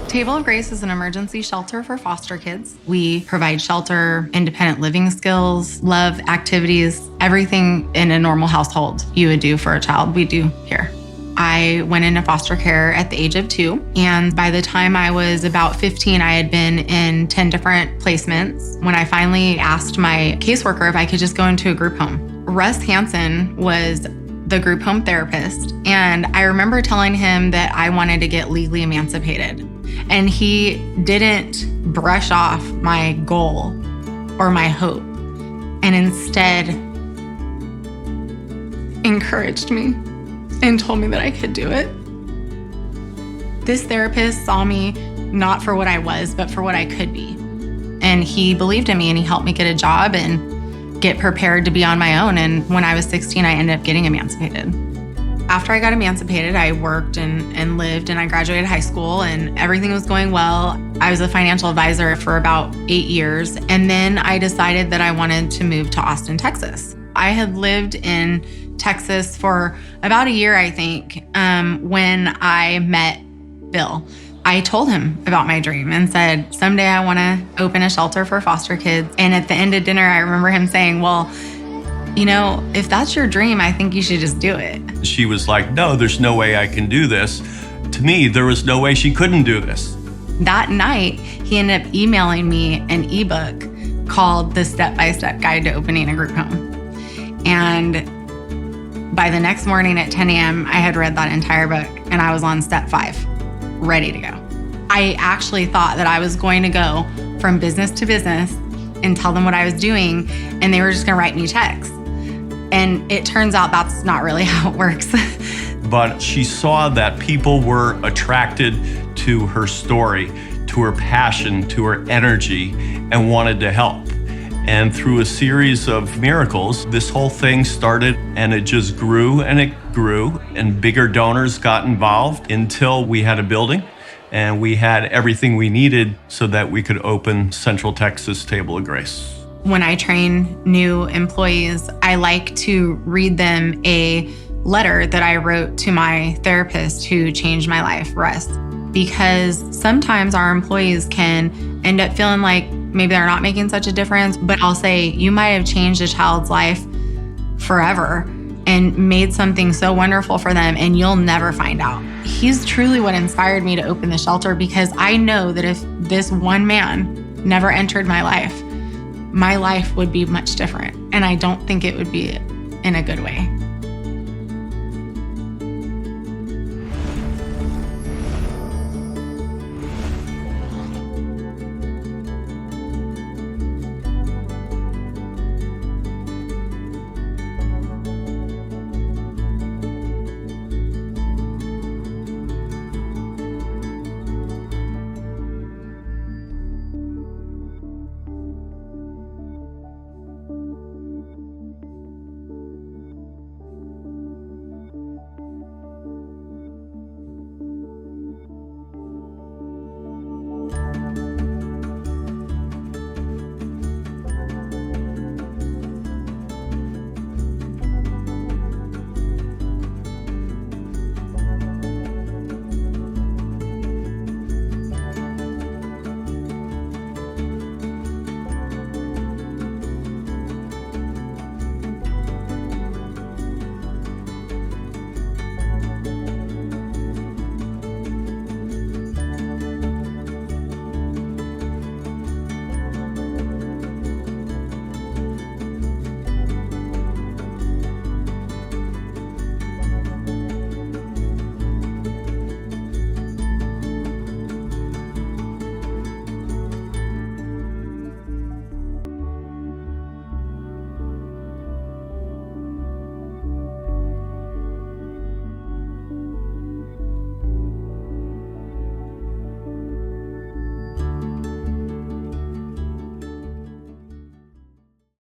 Table of Grace is an emergency shelter for foster kids. We provide shelter, independent living skills, love activities, everything in a normal household you would do for a child, we do here. I went into foster care at the age of 2, and by the time I was about 15, I had been in 10 different placements. When I finally asked my caseworker if I could just go into a group home. Russ Hansen was the group home therapist, and I remember telling him that I wanted to get legally emancipated. And he didn't brush off my goal or my hope, and instead encouraged me and told me that I could do it. This therapist saw me not for what I was, but for what I could be. And he believed in me, and he helped me get a job and get prepared to be on my own. And when I was 16, I ended up getting emancipated. After I got emancipated, I worked and lived, and I graduated high school, and everything was going well. I was a financial advisor for about 8 years, and then I decided that I wanted to move to Austin, Texas. I had lived in Texas for about a year, I think, when I met Bill. I told him about my dream and said, someday I want to open a shelter for foster kids. And at the end of dinner, I remember him saying, well, you know, if that's your dream, I think you should just do it. She was like, no, there's no way I can do this. To me, there was no way she couldn't do this. That night, he ended up emailing me an ebook called The Step-by-Step Guide to Opening a Group Home. And by the next morning at 10 a.m., I had read that entire book, and I was on step 5, ready to go. I actually thought that I was going to go from business to business and tell them what I was doing, and they were just gonna write me checks. And it turns out that's not really how it works. But she saw that people were attracted to her story, to her passion, to her energy, and wanted to help. And through a series of miracles, this whole thing started, and it just grew, and bigger donors got involved until we had a building, and we had everything we needed so that we could open Central Texas Table of Grace. When I train new employees, I like to read them a letter that I wrote to my therapist who changed my life, Russ, because sometimes our employees can end up feeling like maybe they're not making such a difference, but I'll say, you might have changed a child's life forever and made something so wonderful for them, and you'll never find out. He's truly what inspired me to open the shelter, because I know that if this one man never entered my life would be much different. And I don't think it would be in a good way.